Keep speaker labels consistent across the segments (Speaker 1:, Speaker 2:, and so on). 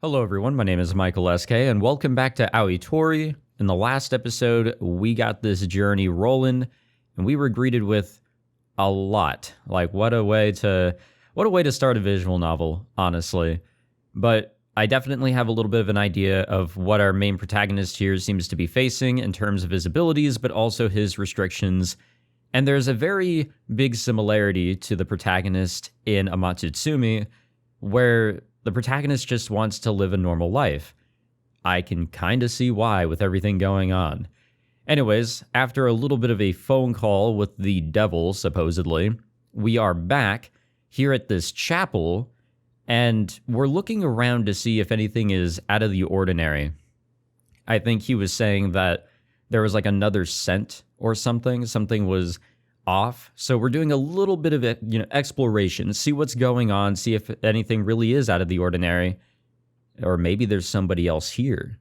Speaker 1: Hello everyone, my name is Michael SK, and welcome back to Tori. In the last episode, we got this journey rolling, and we were greeted with a lot. Like, what a way to start a visual novel, honestly. But I definitely have a little bit of an idea of what our main protagonist here seems to be facing in terms of his abilities, but also his restrictions. And there's a very big similarity to the protagonist in Amatsutsumi, where the protagonist just wants to live a normal life. I can kind of see why with everything going on. Anyways, after a little bit of a phone call with the devil, supposedly, we are back here at this chapel, and we're looking around to see if anything is out of the ordinary. I think he was saying that there was like another scent or something. Something was off. So we're doing a little bit of exploration, see what's going on, see if anything really is out of the ordinary, or maybe there's somebody else here.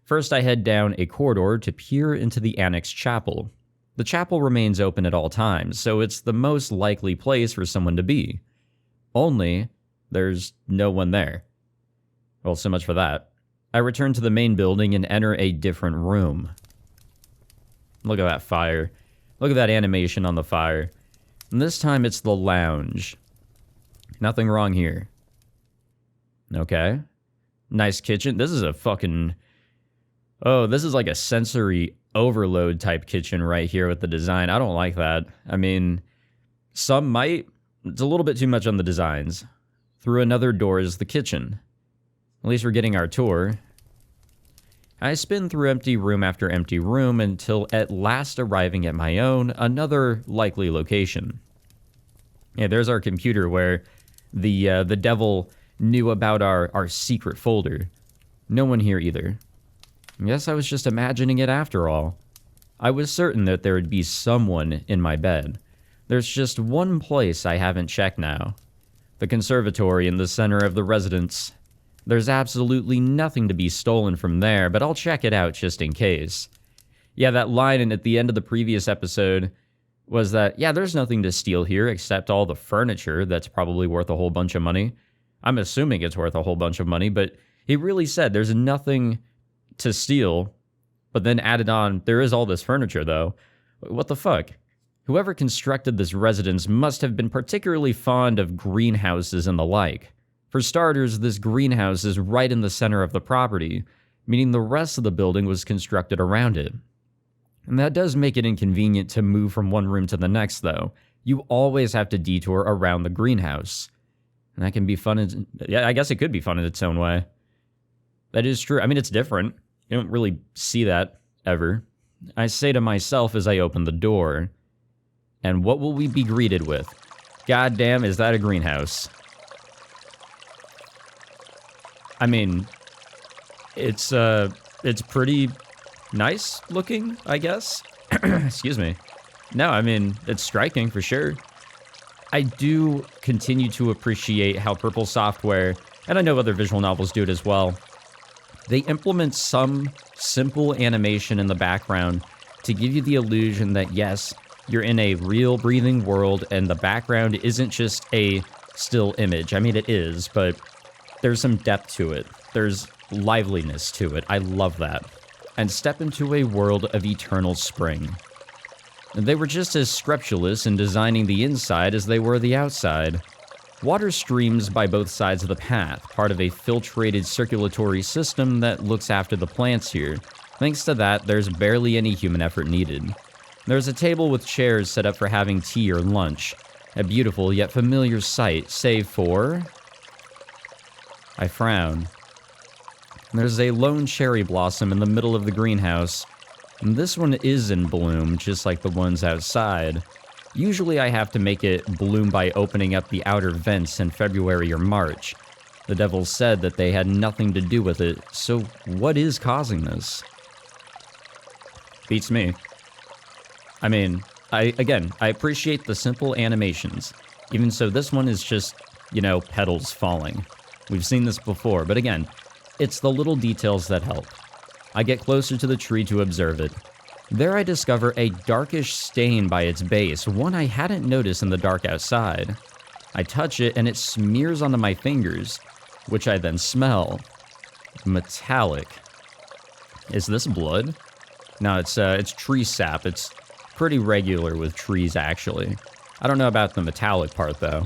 Speaker 1: First, I head down a corridor to peer into the annex chapel. The chapel remains open at all times, so it's the most likely place for someone to be. Only, there's no one there. Well, so much for that. I return to the main building and enter a different room. Look at that fire. Look at that animation on the fire. And this time it's the lounge. Nothing wrong here. Okay. Nice kitchen. This is a fucking... Oh, this is like a sensory overload type kitchen right here with the design. I don't like that. I mean, some might. It's a little bit too much on the designs. Through another door is the kitchen. At least we're getting our tour. I spin through empty room after empty room until at last arriving at my own, another likely location. Yeah, there's our computer where the devil knew about our secret folder. No one here either. I guess I was just imagining it after all. I was certain that there would be someone in my bed. There's just one place I haven't checked now. The conservatory in the center of the residence. There's absolutely nothing to be stolen from there, but I'll check it out just in case. Yeah, that line at the end of the previous episode was that, yeah, there's nothing to steal here except all the furniture that's probably worth a whole bunch of money. I'm assuming it's worth a whole bunch of money, but he really said there's nothing to steal, but then added on, there is all this furniture though. What the fuck? Whoever constructed this residence must have been particularly fond of greenhouses and the like. For starters, this greenhouse is right in the center of the property, meaning the rest of the building was constructed around it. And that does make it inconvenient to move from one room to the next, though. You always have to detour around the greenhouse. And that can be fun. Yeah, I guess it could be fun in its own way. That is true. I mean, it's different. You don't really see that ever. I say to myself as I open the door, and what will we be greeted with? Goddamn, is that a greenhouse? I mean, it's pretty nice looking, I guess. Excuse me. No, I mean, it's striking for sure. I do continue to appreciate how Purple Software, and I know other visual novels do it as well, they implement some simple animation in the background to give you the illusion that, yes, you're in a real breathing world and the background isn't just a still image. I mean, it is, but there's some depth to it. There's liveliness to it. I love that. And step into a world of eternal spring. They were just as scrupulous in designing the inside as they were the outside. Water streams by both sides of the path, part of a filtrated circulatory system that looks after the plants here. Thanks to that, there's barely any human effort needed. There's a table with chairs set up for having tea or lunch. A beautiful yet familiar sight, save for... I frown. There's a lone cherry blossom in the middle of the greenhouse. And this one is in bloom, just like the ones outside. Usually I have to make it bloom by opening up the outer vents in February or March. The devil said that they had nothing to do with it, so what is causing this? Beats me. I mean, I appreciate the simple animations. Even so, this one is just, petals falling. We've seen this before, but again, it's the little details that help. I get closer to the tree to observe it. There I discover a darkish stain by its base, one I hadn't noticed in the dark outside. I touch it and it smears onto my fingers, which I then smell. metallic. Is this blood? No, it's tree sap. It's pretty regular with trees, actually. I don't know about the metallic part, though.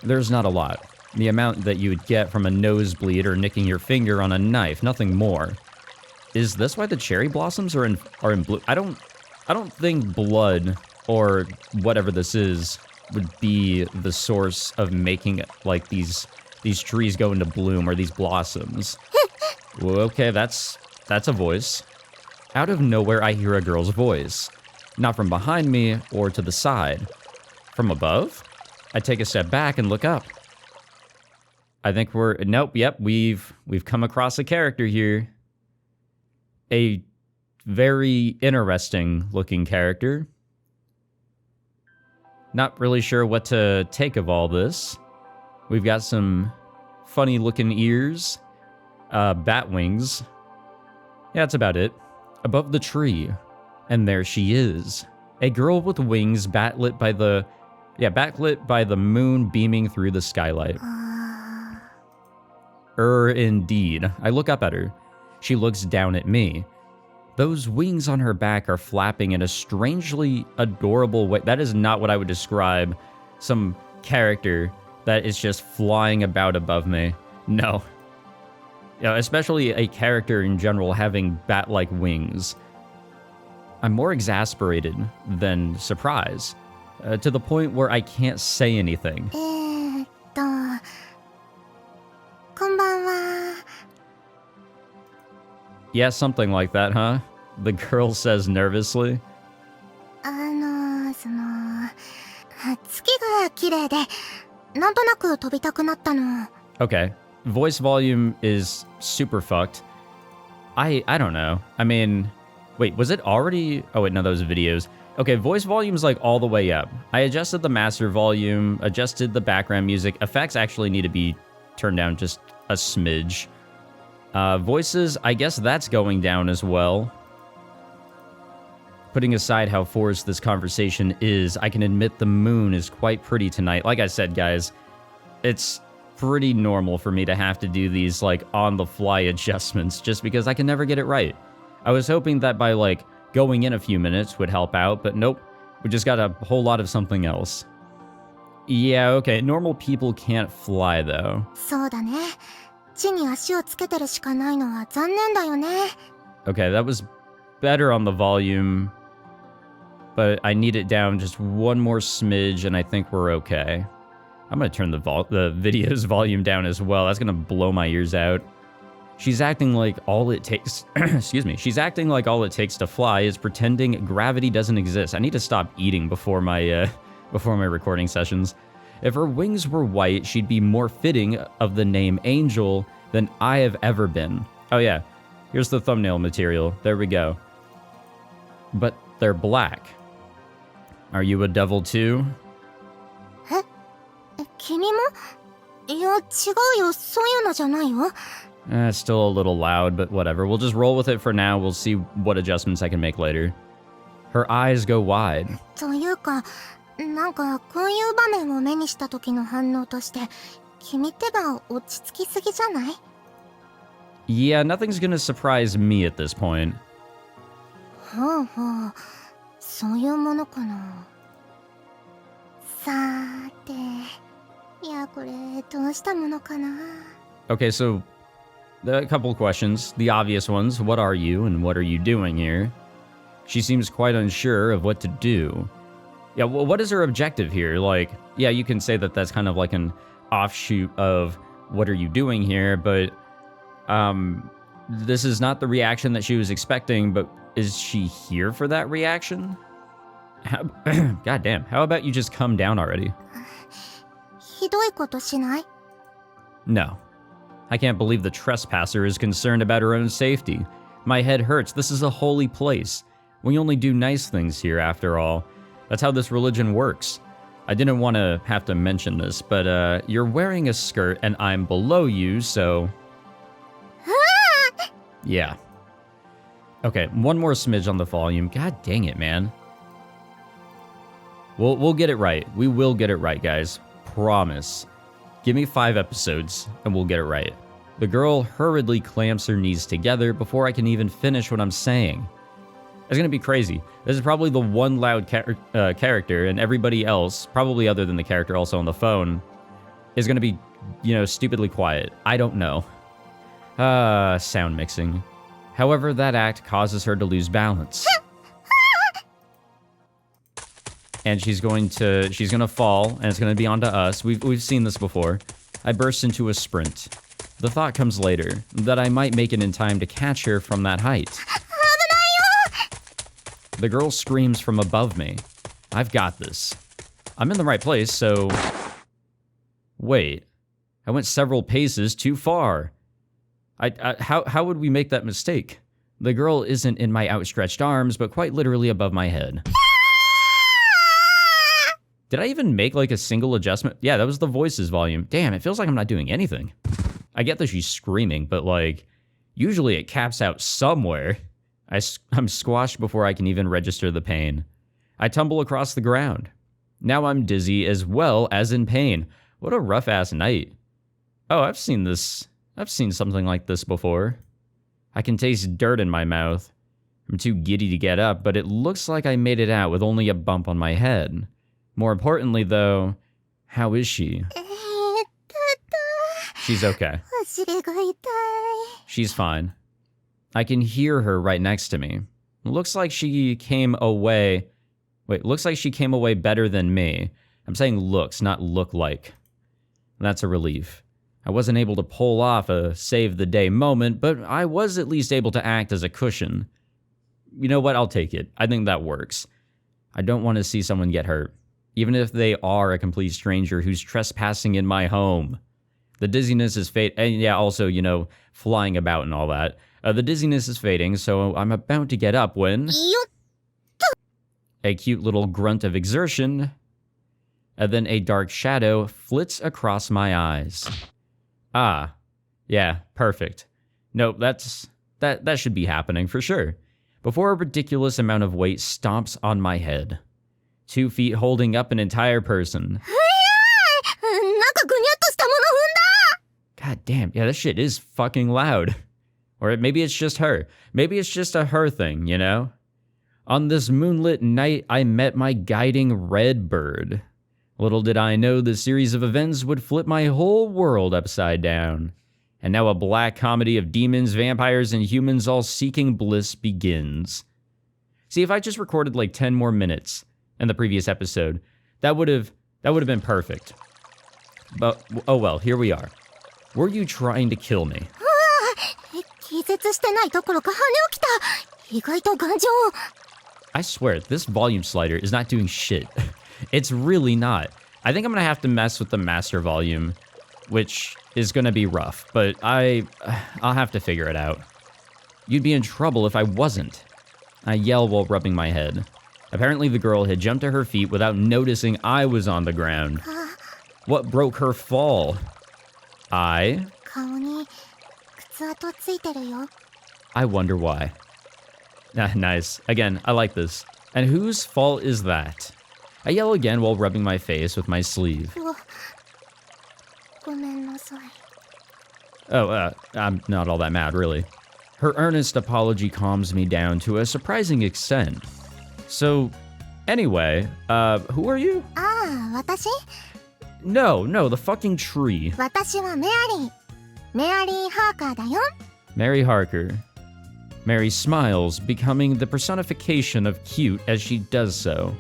Speaker 1: There's not a lot. The amount that you would get from a nosebleed or nicking your finger on a knife, nothing more. Is this why the cherry blossoms are in blue? I don't think blood or whatever this is would be the source of making like these trees go into bloom or these blossoms. Well, okay, that's a voice. Out of nowhere, I hear a girl's voice. Not from behind me or to the side. From above? I take a step back and look up. I think we've come across a character here. A very interesting looking character. Not really sure what to take of all this. We've got some funny looking ears, bat wings. Yeah, that's about it. Above the tree. And there she is. A girl with wings backlit by the moon beaming through the skylight. Indeed. I look up at her. She looks down at me. Those wings on her back are flapping in a strangely adorable way. That is not what I would describe some character that is just flying about above me. No. Yeah, especially a character in general having bat-like wings. I'm more exasperated than surprised, to the point where I can't say anything.
Speaker 2: こんばんは。
Speaker 1: Yeah, something like that, huh? The girl says nervously.
Speaker 2: 月が綺麗で、なんとなく飛びたくなったの。
Speaker 1: Okay. Voice volume is super fucked. I don't know. I mean, wait, was it already? Oh wait, no, those videos. Okay, voice volume's like all the way up. I adjusted the master volume, adjusted the background music. Effects actually need to be turned down just a smidge. Voices, I guess that's going down as well. Putting aside how forced this conversation is, I can admit the moon is quite pretty tonight. Like I said, guys, it's pretty normal for me to have to do these, like, on-the-fly adjustments just because I can never get it right. I was hoping that by, like, going in a few minutes would help out, but nope. We just got a whole lot of something else. Yeah, okay, normal people can't fly, though.
Speaker 2: そうだね。地に足をつけてるしかないのは残念だよね。
Speaker 1: Okay, that was better on the volume, but I need it down just one more smidge, and I think we're okay. I'm gonna turn the video's volume down as well. That's gonna blow my ears out. She's acting like all it takes, excuse me, she's acting like all it takes to fly is pretending gravity doesn't exist. I need to stop eating before my recording sessions. If her wings were white, she'd be more fitting of the name Angel than I have ever been. Oh yeah, here's the thumbnail material. There we go. But they're black. Are you a devil too?
Speaker 2: 君も？いや、違うよ。そういうのじゃないよ。
Speaker 1: It's still a little loud, but whatever. We'll just roll with it for now. We'll see what adjustments I can make later. Her eyes go wide.
Speaker 2: というか、なんかこういう場面を目にした時の反応として、君ってば落ち着きすぎじゃない？
Speaker 1: Yeah, nothing's gonna surprise me at this point.
Speaker 2: ほうほう、そういうものかな。さーて、いやこれどうしたものかな。
Speaker 1: Okay, so a couple of questions. The obvious ones, what are you and what are you doing here? She seems quite unsure of what to do. Yeah, well, what is her objective here? Like, yeah, you can say that that's kind of like an offshoot of what are you doing here, but this is not the reaction that she was expecting, but is she here for that reaction? God damn, how about you just come down already?
Speaker 2: ひどいことしない？
Speaker 1: No. I can't believe the trespasser is concerned about her own safety. My head hurts. This is a holy place. We only do nice things here, after all. That's how this religion works. I didn't want to have to mention this, but you're wearing a skirt and I'm below you, so... Yeah. Okay, one more smidge on the volume. God dang it, man. We'll get it right. We will get it right, guys. Promise. Give me 5 episodes and we'll get it right. The girl hurriedly clamps her knees together before I can even finish what I'm saying. It's gonna be crazy. This is probably the one loud character, and everybody else, probably other than the character also on the phone, is gonna be, stupidly quiet. I don't know. Sound mixing. However, that act causes her to lose balance. And she's gonna fall, and it's gonna be onto us. We've seen this before. I burst into a sprint. The thought comes later, that I might make it in time to catch her from that height. The girl screams from above me. I've got this. I'm in the right place, so... Wait. I went several paces too far. How would we make that mistake? The girl isn't in my outstretched arms, but quite literally above my head. Did I even make like a single adjustment? Yeah, that was the voice's volume. Damn, it feels like I'm not doing anything. I get that she's screaming, but like, usually it caps out somewhere. I'm squashed before I can even register the pain. I tumble across the ground. Now I'm dizzy as well as in pain. What a rough-ass night. Oh, I've seen something like this before. I can taste dirt in my mouth. I'm too giddy to get up, but it looks like I made it out with only a bump on my head. More importantly, though, how is she? She's okay. She's fine. I can hear her right next to me. Looks like she came away better than me. I'm saying looks, not look like. That's a relief. I wasn't able to pull off a save-the-day moment, but I was at least able to act as a cushion. You know what? I'll take it. I think that works. I don't want to see someone get hurt, even if they are a complete stranger who's trespassing in my home. The dizziness is fading, and yeah, also, flying about and all that. The dizziness is fading, so I'm about to get up when... A cute little grunt of exertion, and then a dark shadow flits across my eyes. Ah, yeah, perfect. Nope, that should be happening for sure. Before a ridiculous amount of weight stomps on my head. 2 feet holding up an entire person. God damn, yeah, this shit is fucking loud. Or maybe it's just her. Maybe it's just a her thing, On this moonlit night, I met my guiding red bird. Little did I know the series of events would flip my whole world upside down. And now a black comedy of demons, vampires, and humans all seeking bliss begins. See, if I just recorded like 10 more minutes in the previous episode, that would have been perfect. But, oh well, here we are. Were you trying to kill me? I swear, this volume slider is not doing shit. It's really not. I think I'm gonna have to mess with the master volume, which is gonna be rough, but I'll have to figure it out. You'd be in trouble if I wasn't. I yell while rubbing my head. Apparently the girl had jumped to her feet without noticing I was on the ground. What broke her fall? I wonder why. Nice. Again, I like this. And whose fault is that? I yell again while rubbing my face with my sleeve. I'm not all that mad, really. Her earnest apology calms me down to a surprising extent. So, anyway, who are you? No, the fucking tree. Mary Harker だよ. Mary Harker. Mary smiles, becoming the personification of cute as she does so.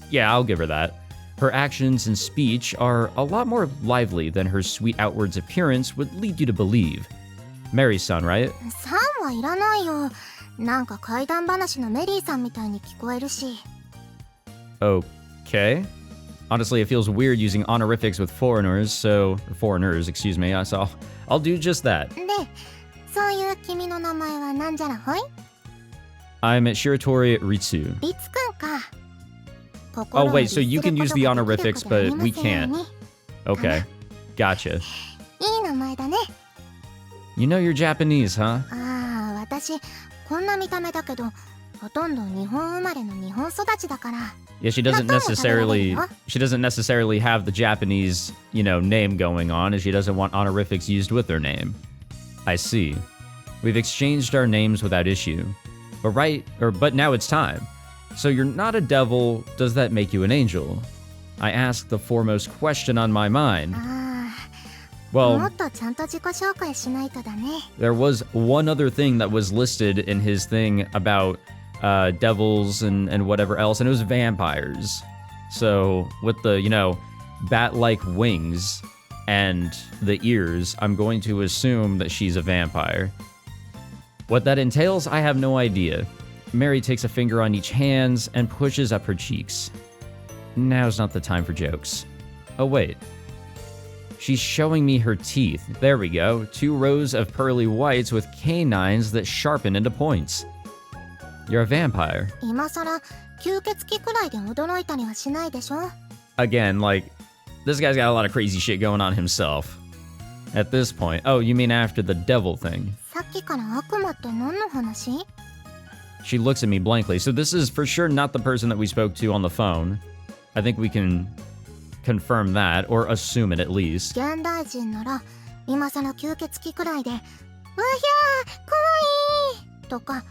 Speaker 1: Yeah, I'll give her that. Her actions and speech are a lot more lively than her sweet outwards appearance would lead you to believe. Mary's son, right?
Speaker 2: さんはいらないよ。なんか怪談話のメリーさんみたいに聞こえるし。
Speaker 1: Okay. Honestly, it feels weird using honorifics with foreigners, excuse me, so I'll do just that.
Speaker 2: で、そういう君の名前はなんじゃらほい?
Speaker 1: I'm at Shiratori Ritsu.
Speaker 2: リツくんか。
Speaker 1: Oh, wait, so you can use the honorifics, but we can't. Okay, gotcha.
Speaker 2: いい名前だね。
Speaker 1: You know you're Japanese, huh?
Speaker 2: ああ、私、こんな見た目だけど、ほとんど日本生まれの日本育ちだから。
Speaker 1: Yeah, she doesn't
Speaker 2: 納豆も食べられる
Speaker 1: necessarily
Speaker 2: よ
Speaker 1: she doesn't necessarily have the Japanese, name going on, and she doesn't want honorifics used with her name. I see. We've exchanged our names without issue. But now it's time. So you're not a devil, does that make you an angel? I asked the foremost question on my mind.
Speaker 2: ああ、も
Speaker 1: Well,
Speaker 2: っとちゃんと自己紹介しないとだね。
Speaker 1: there was one other thing that was listed in his thing about devils and whatever else, and it was vampires. So with the, bat-like wings and the ears, I'm going to assume that she's a vampire. What that entails, I have no idea. Mary takes a finger on each hand and pushes up her cheeks. Now's not the time for jokes. Oh wait. She's showing me her teeth. There we go. 2 rows of pearly whites with canines that sharpen into points. You're a vampire.
Speaker 2: 今さら吸血鬼くらいで驚いたりはしないでしょ。
Speaker 1: Again, this guy's got a lot of crazy shit going on himself. At this point, oh, you mean after the devil thing?
Speaker 2: さっきから悪魔って何の話？
Speaker 1: She looks at me blankly. So this is for sure not the person that we spoke to on the phone. I think we can confirm that, or assume it at least.
Speaker 2: 現代人なら今さら吸血鬼くらいで「うひゃー怖い!」とか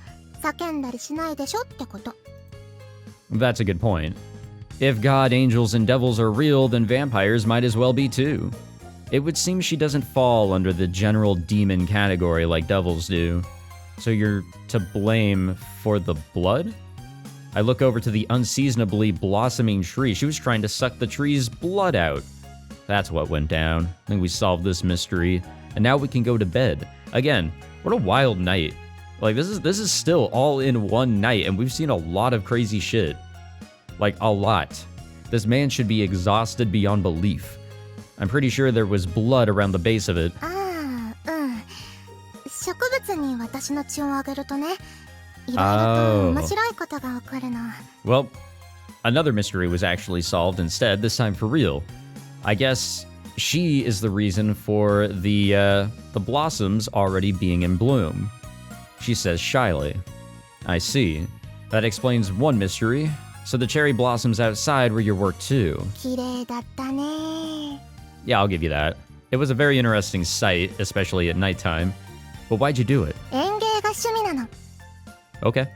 Speaker 2: 叫んだりしないでしょってこと。
Speaker 1: That's a good point. If God, angels, and devils are real, then vampires might as well be too. It would seem she doesn't fall under the general demon category like devils do. So you're to blame for the blood? I look over to the unseasonably blossoming tree. She was trying to suck the tree's blood out. That's what went down. I think we solved this mystery. And now we can go to bed. Again, what a wild night. This is still all in one night, and we've seen a lot of crazy shit. A lot. This man should be exhausted beyond belief. I'm pretty sure there was blood around the base of it.
Speaker 2: ああ、うん。植物に私の血をあげるとね、いろいろと
Speaker 1: Oh.
Speaker 2: 面白いことが起こるの。
Speaker 1: Well, another mystery was actually solved instead, this time for real. I guess she is the reason for the blossoms already being in bloom. She says shyly. I see. That explains one mystery. So the cherry blossoms outside were your work too.
Speaker 2: 綺麗だったね。
Speaker 1: Yeah, I'll give you that. It was a very interesting sight, especially at nighttime. But why'd you do it?
Speaker 2: 園芸が趣味なの。
Speaker 1: Okay.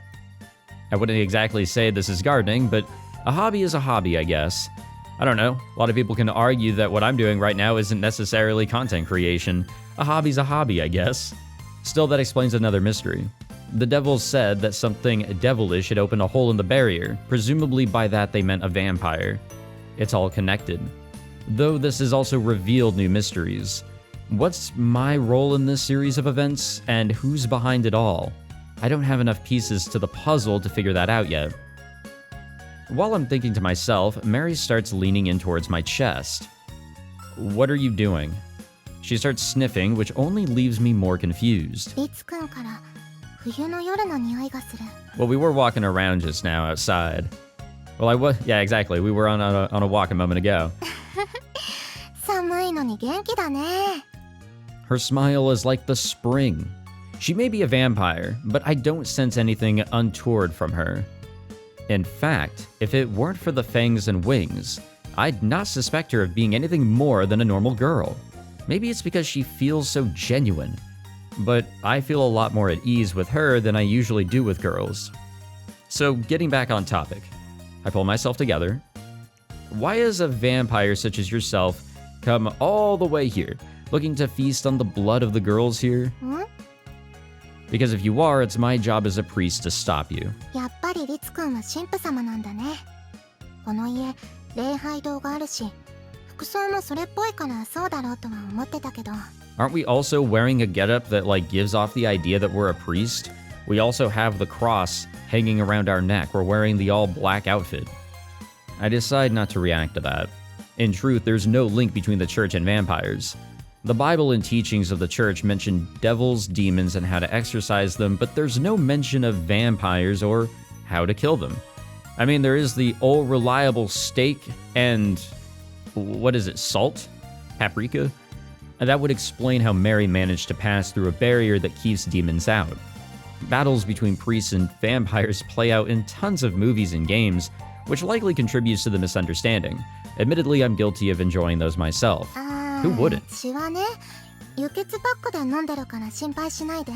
Speaker 1: I wouldn't exactly say this is gardening, but a hobby is a hobby, I guess. I don't know. A lot of people can argue that what I'm doing right now isn't necessarily content creation. A hobby's a hobby, I guess. Still, that explains another mystery. The devils said that something devilish had opened a hole in the barrier. Presumably by that they meant a vampire. It's all connected. Though this has also revealed new mysteries. What's my role in this series of events, and who's behind it all? I don't have enough pieces to the puzzle to figure that out yet. While I'm thinking to myself, Mary starts leaning in towards my chest. What are you doing? She starts sniffing, which only leaves me more confused.
Speaker 2: リツくんから冬の夜の匂いがする。
Speaker 1: Well, we were walking around just now outside. Well, yeah, exactly. We were on a walk a moment ago.
Speaker 2: 寒いのに元気だね。
Speaker 1: Her smile is like the spring. She may be a vampire, but I don't sense anything untoward from her. In fact, if it weren't for the fangs and wings, I'd not suspect her of being anything more than a normal girl. Maybe it's because she feels so genuine. But I feel a lot more at ease with her than I usually do with girls. So, getting back on topic, I pull myself together. Why has a vampire such as yourself come all the way here, looking to feast on the blood of the girls here?
Speaker 2: ん？
Speaker 1: Because if you are, it's my job as a priest to stop you.
Speaker 2: やっぱりリツくんは神父様なんだね。この家、礼拝堂があるし、服装もそれっぽいからそうだろうとは思ってたけど。
Speaker 1: Aren't we also wearing a getup that gives off the idea that we're a priest? We also have the cross hanging around our neck. We're wearing the all-black outfit. I decide not to react to that. In truth, there's no link between the church and vampires. The Bible and teachings of the church mention devils, demons, and how to exorcise them, but there's no mention of vampires or how to kill them. I mean, there is the old reliable steak and... what is it, salt? Paprika? And that would explain how Mary managed to pass through a barrier that keeps demons out. Battles between priests and vampires play out in tons of movies and games, which likely contributes to the misunderstanding. Admittedly, I'm guilty of enjoying those myself. Who wouldn't?
Speaker 2: 血はね、輸血パックで飲んでるから心配しないで。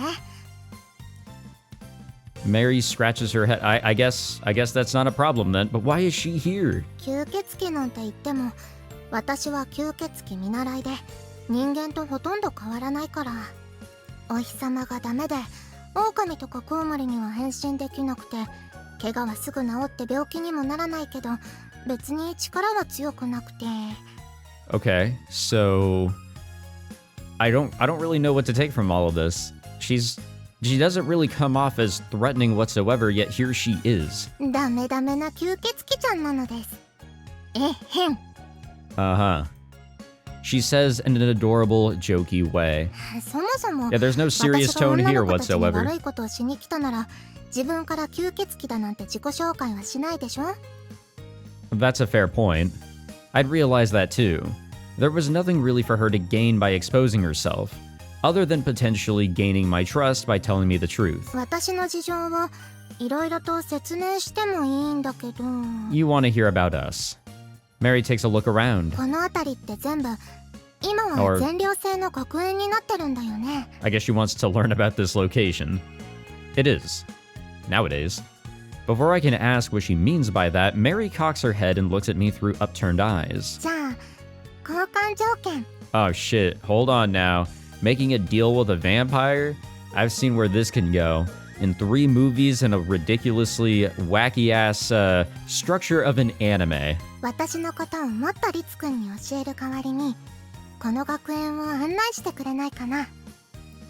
Speaker 1: Mary scratches her head. I guess that's not a problem then, but why is she here?
Speaker 2: 吸血鬼なんて言っても、私は吸血鬼見習いで、人間とほとんど変わらないから。お日様がダメで、狼とかコウモリには変身できなくて、怪我はすぐ治って病気にもならないけど、別に力は強くなくて。
Speaker 1: Okay, so I don't really know what to take from all of this. She doesn't really come off as threatening whatsoever, yet here she is.
Speaker 2: ダメダメな吸血鬼ちゃんなのです。えへん。
Speaker 1: Uh-huh. She says in an adorable, jokey way.
Speaker 2: そもそも、
Speaker 1: Yeah, there's no serious tone here
Speaker 2: 私が女の子たちに
Speaker 1: whatsoever.
Speaker 2: 悪いことをしに来たなら、自分から吸血鬼だなんて自己紹介はしないでしょ。
Speaker 1: That's a fair point. I'd realize that too. There was nothing really for her to gain by exposing herself, other than potentially gaining my trust by telling me the truth.
Speaker 2: 私の事情をいろいろと説明してもいいんだけど。
Speaker 1: You want to hear about us. Mary takes a look around.
Speaker 2: この辺りって全部、今は全寮制の学園になってるんだよね。
Speaker 1: I guess she wants to learn about this location. It is. Nowadays. Before I can ask what she means by that, Mary cocks her head and looks at me through upturned eyes.
Speaker 2: じゃあ、交換条件。
Speaker 1: Oh shit, hold on now. Making a deal with a vampire? I've seen where this can go. In 3 movies and a ridiculously wacky-ass structure of an anime.
Speaker 2: 私のことをもっとリツくんに教える代わりに、この学園を案内してくれないかな。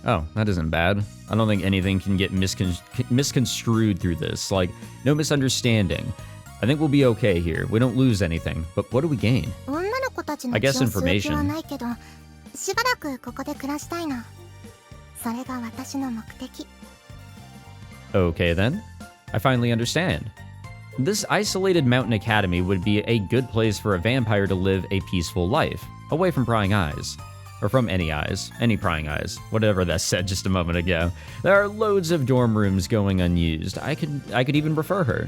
Speaker 1: Oh, that isn't bad. I don't think anything can get misconstrued through this. Like, no misunderstanding. I think we'll be okay here. We don't lose anything. But what do we gain?
Speaker 2: 女の子たちの
Speaker 1: I
Speaker 2: 気を
Speaker 1: guess
Speaker 2: 吸う気は
Speaker 1: information.
Speaker 2: ないけど、しばらくここで暮らしたいの。それが私の目的。
Speaker 1: Okay then. I finally understand. This isolated mountain academy would be a good place for a vampire to live a peaceful life, away from prying eyes. Or from any eyes. Any prying eyes. Whatever that said just a moment ago. There are loads of dorm rooms going unused. I could even refer her.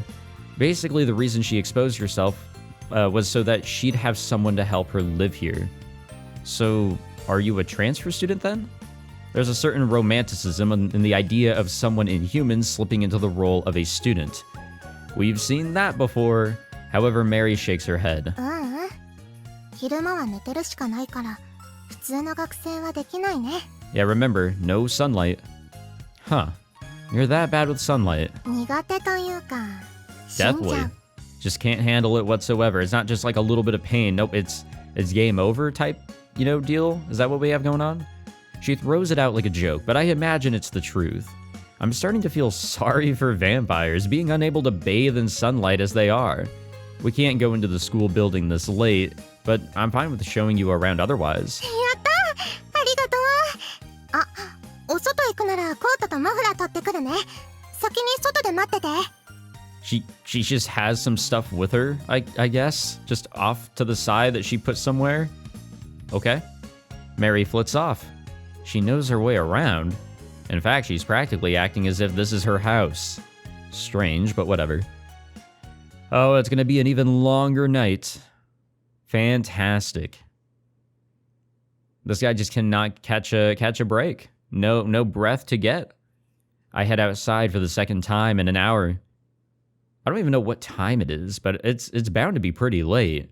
Speaker 1: Basically, the reason she exposed herself was so that she'd have someone to help her live here. So, are you a transfer student then? There's a certain romanticism in the idea of someone inhuman slipping into the role of a student. We've seen that before. However, Mary shakes her head.
Speaker 2: 昼間は寝てるしかないから、普通の学生はできないね。
Speaker 1: Yeah, remember, no sunlight. Huh. You're that bad with sunlight.
Speaker 2: 苦手というか、死んじゃ
Speaker 1: Deathly.
Speaker 2: う。
Speaker 1: Just can't handle it whatsoever. It's not just like a little bit of pain. Nope, it's game over type, deal? Is that what we have going on? She throws it out like a joke, but I imagine it's the truth. I'm starting to feel sorry for vampires being unable to bathe in sunlight as they are. We can't go into the school building this late, but I'm fine with showing you around otherwise.
Speaker 2: やったー、ありがとう。あ、お外行くならコートとマフラー取ってくるね。先に外で待ってて。
Speaker 1: She just has some stuff with her, I guess, just off to the side that she put somewhere. Okay. Mary flits off. She knows her way around. In fact, she's practically acting as if this is her house. Strange, but whatever. Oh, it's gonna be an even longer night. Fantastic. This guy just cannot catch a break. No breath to get. I head outside for the second time in an hour. I don't even know what time it is, but it's bound to be pretty late.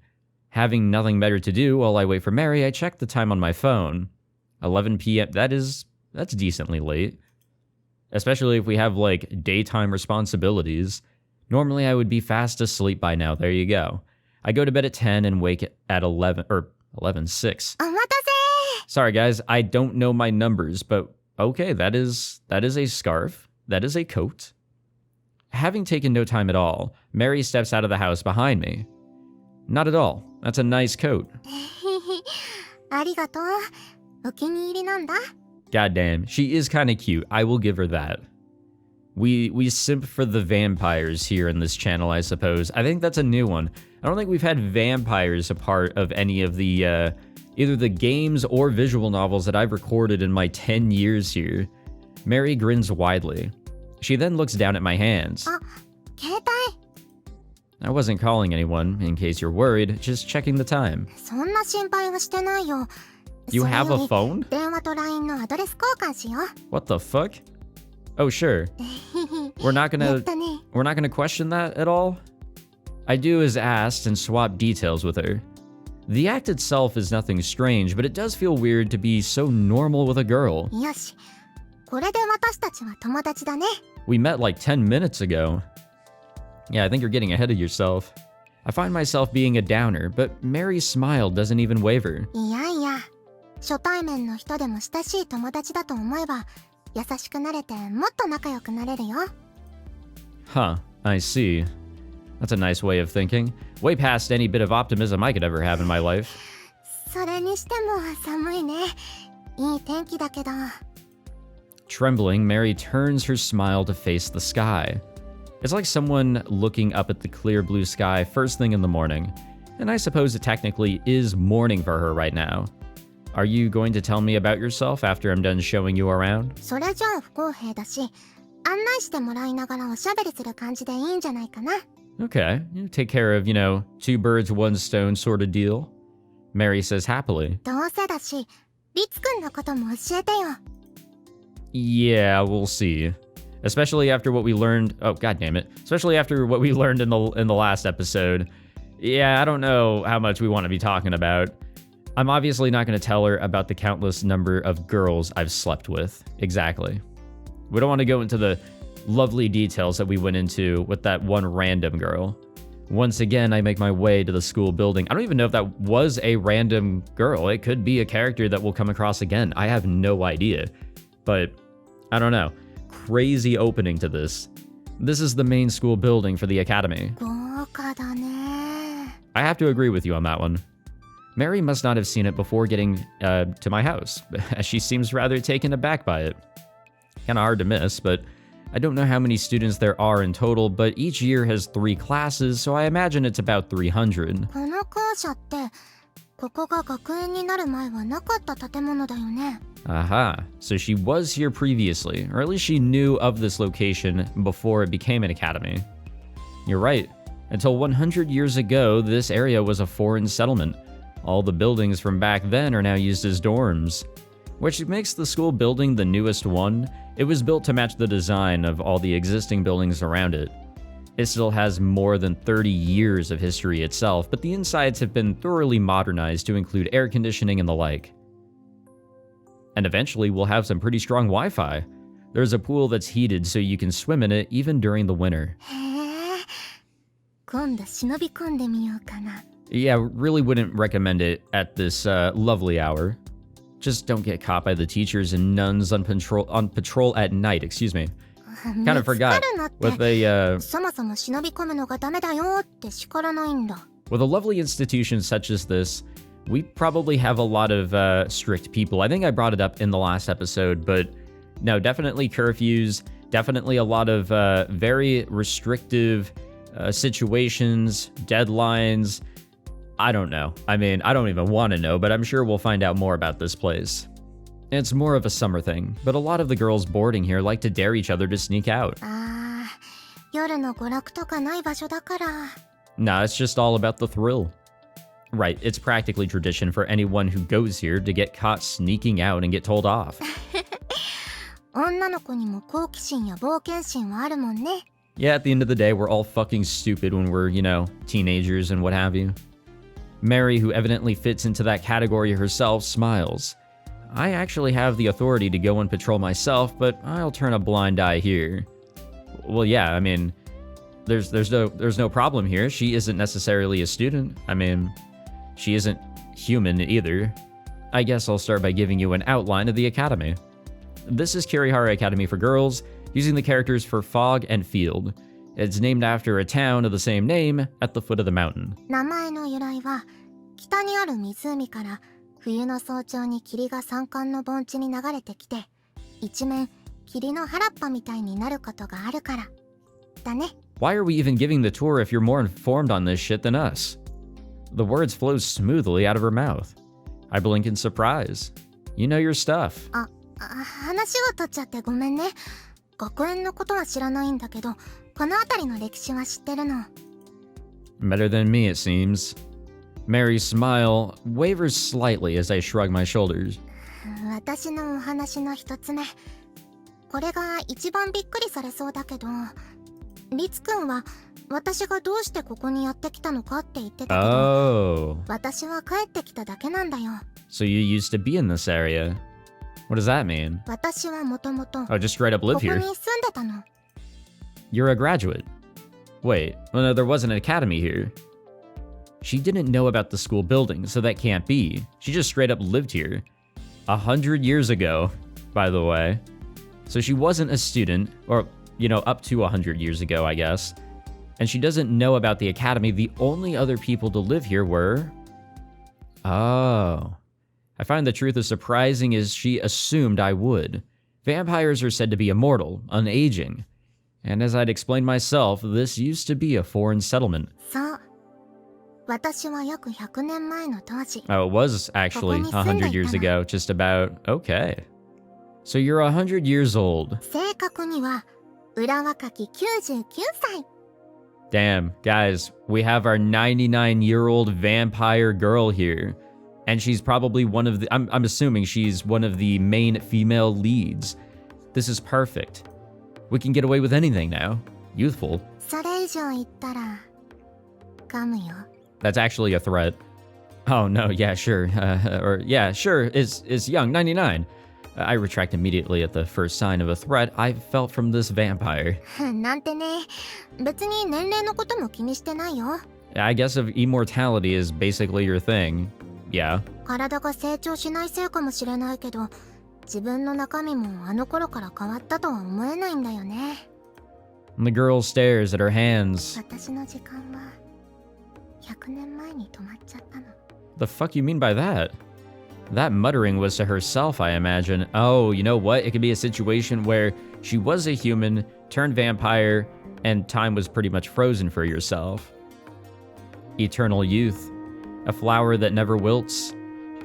Speaker 1: Having nothing better to do while I wait for Mary, I check the time on my phone. 11 p.m. That's decently late. Especially if we have, like, daytime responsibilities. Normally I would be fast asleep by now. There you go. I go to bed at 10 and wake at 11, or 11:06.
Speaker 2: お待たせ。
Speaker 1: Sorry guys, I don't know my numbers, but okay, that is a scarf. That is a coat. Having taken no time at all, Mary steps out of the house behind me. Not at all. That's a nice coat.
Speaker 2: ありがとう。お気に入りなんだ。
Speaker 1: Goddamn, she is kind of cute. I will give her that. We simp for the vampires here in this channel, I suppose. I think that's a new one. I don't think we've had vampires a part of any of the, either the games or visual novels that I've recorded in my 10 years here. Mary grins widely. She then looks down at my hands.
Speaker 2: あ、携帯。
Speaker 1: I wasn't calling anyone, in case you're worried, just checking the time.
Speaker 2: そんな心配はしてないよ。
Speaker 1: You
Speaker 2: それ
Speaker 1: have
Speaker 2: よ
Speaker 1: a
Speaker 2: り
Speaker 1: phone?
Speaker 2: 電話と LINE のアドレス交換しよう。
Speaker 1: What the fuck? Oh, sure. We're not
Speaker 2: や
Speaker 1: gonna
Speaker 2: ったね。
Speaker 1: we're not gonna question that at all? I do as asked and swap details with her. The act itself is nothing strange, but it does feel weird to be so normal with a girl.
Speaker 2: よし。これで私たちは友達だね。
Speaker 1: We met like 10 minutes ago. Yeah, I think you're getting ahead of yourself. I find myself being a downer, but Mary's smile doesn't even waver.
Speaker 2: いやいや。初対面の人でも親しい友達だと思えば、優しくなれてもっと仲良くなれるよ。
Speaker 1: Huh, I see. That's a nice way of thinking. Way past any bit of optimism I could ever have in my life.
Speaker 2: それにしても寒いね。いい天気だけど。
Speaker 1: Trembling, Mary turns her smile to face the sky. It's like someone looking up at the clear blue sky first thing in the morning. And I suppose it technically is morning for her right now. Are you going to tell me about yourself after I'm done showing you around?
Speaker 2: それじゃあ不公平だし、案内してもらいながらおしゃべりする感じでいいんじゃないかな。
Speaker 1: Okay, you take care of, two birds, one stone sort of deal. Mary says happily.
Speaker 2: どうせだし、リツくんのことも教えてよ。
Speaker 1: Yeah, we'll see. Especially after what we learned. Oh, god damn it. Especially after what we learned in the last episode. Yeah, I don't know how much we want to be talking about. I'm obviously not going to tell her about the countless number of girls I've slept with. Exactly. We don't want to go into the lovely details that we went into with that one random girl. Once again, I make my way to the school building. I don't even know if that was a random girl. It could be a character that we'll come across again. I have no idea. But I don't know. Crazy opening to this. This is the main school building for the academy.
Speaker 2: 豪華だね。
Speaker 1: I have to agree with you on that one. Mary must not have seen it before getting to my house, as she seems rather taken aback by it. Kinda hard to miss, but I don't know how many students there are in total, but each year has 3 classes, so I imagine it's about 300.
Speaker 2: この校舎って、ここが学園になる前はなかった建物だよね。
Speaker 1: Aha, so she was here previously, or at least she knew of this location before it became an academy. You're right. Until 100 years ago, this area was a foreign settlement. All the buildings from back then are now used as dorms, which makes the school building the newest one. It was built to match the design of all the existing buildings around it. It still has more than 30 years of history itself, but the insides have been thoroughly modernized to include air conditioning and the like. And eventually, we'll have some pretty strong Wi-Fi. There's a pool that's heated so you can swim in it even during the winter.
Speaker 2: へえ。今度忍び込んでみようかな。
Speaker 1: Yeah, really wouldn't recommend it at this lovely hour. Just don't get caught by the teachers and nuns on patrol at night, excuse me. Kind of forgot. With a
Speaker 2: そもそも忍び込むのがダメだよって叱らないんだ。
Speaker 1: with a lovely institution such as this, we probably have a lot of strict people. I think I brought it up in the last episode, but no, definitely curfews, definitely a lot of very restrictive situations, deadlines. I don't know. I mean, I don't even want to know, but I'm sure we'll find out more about this place. It's more of a summer thing, but a lot of the girls boarding here like to dare each other to sneak out.
Speaker 2: ああ、夜の娯楽とかない場所だから。
Speaker 1: Nah, it's just all about the thrill. Right, it's practically tradition for anyone who goes here to get caught sneaking out and get told off.
Speaker 2: 女の子にも好奇心や冒険心はあるもんね。
Speaker 1: Yeah, at the end of the day, we're all fucking stupid when we're, teenagers and what have you. Mary, who evidently fits into that category herself, smiles. I actually have the authority to go and patrol myself, but I'll turn a blind eye here. Well, yeah, I mean, there's no problem here. She isn't necessarily a student. I mean, she isn't human either. I guess I'll start by giving you an outline of the academy. This is Kirihara Academy for girls, using the characters for Fog and Field. It's named after a town of the same name at the foot of the mountain.
Speaker 2: 名前の由来は、北にある湖から冬の早朝に霧が山間の盆地に流れてきて、一面霧の原っぱみたいになることがあるから。だね。
Speaker 1: Why are we even giving the tour if you're more informed on this shit than us? The words flow smoothly out of her mouth. I blink in surprise. You know your stuff.
Speaker 2: 話を取っちゃってごめんね。学園のことは知らないんだけど、この辺りの歴史は知ってるの。
Speaker 1: Better than me, it seems. Mary's smile wavers slightly as I shrug my shoulders.
Speaker 2: 私のお話の一つ目。これが一番びっくりされそうだけど、リツくんは私がどうしてここにやってきたのかって言ってたけど、
Speaker 1: Oh.
Speaker 2: 私は帰ってきただけなんだよ。
Speaker 1: So you used to be in this area. What does that mean?
Speaker 2: 私はもともと
Speaker 1: Oh, just straight up
Speaker 2: こ
Speaker 1: live
Speaker 2: こに
Speaker 1: here.
Speaker 2: 住んでたの。
Speaker 1: You're a graduate. Wait, well, no, there was an academy here. She didn't know about the school building, so that can't be. She just straight up lived here. 100 years ago, by the way. So she wasn't a student, or, you know, up to 100 years ago, I guess. And she doesn't know about the academy. The only other people to live here were... Oh. I find the truth as surprising as she assumed I would. Vampires are said to be immortal, unaging. And as I'd explained myself, this used to be a foreign settlement.
Speaker 2: そう。私は約100年前の当時。
Speaker 1: Oh, it was actually 100 years ago, just about. Okay. So you're 100 years old.
Speaker 2: 正確には裏若き99歳。
Speaker 1: Damn, guys, we have our 99-year-old vampire girl here. And she's probably one of the... I'm assuming she's one of the main female leads. This is perfect. We can get away with anything now. Youthful.
Speaker 2: それ以上言ったら噛むよ。
Speaker 1: That's actually a threat. Oh, no, yeah, sure. Or, yeah, sure, is young, 99. I retract immediately at the first sign of a threat I felt from this vampire.
Speaker 2: なんてね、別に年齢のことも気にしてないよ。
Speaker 1: I guess if immortality is basically your thing, yeah.
Speaker 2: 体が成長しないせいかもしれないけど、自分の中身もあの頃から変わったとは思えないんだよね。
Speaker 1: And the girl stares at her hands.
Speaker 2: 私の時間は100年前に止まっちゃったの。
Speaker 1: The fuck you mean by that? That muttering was to herself, I imagine. Oh, you know what? It could be a situation where she was a human, turned vampire, and time was pretty much frozen for yourself. Eternal youth. A flower that never wilts.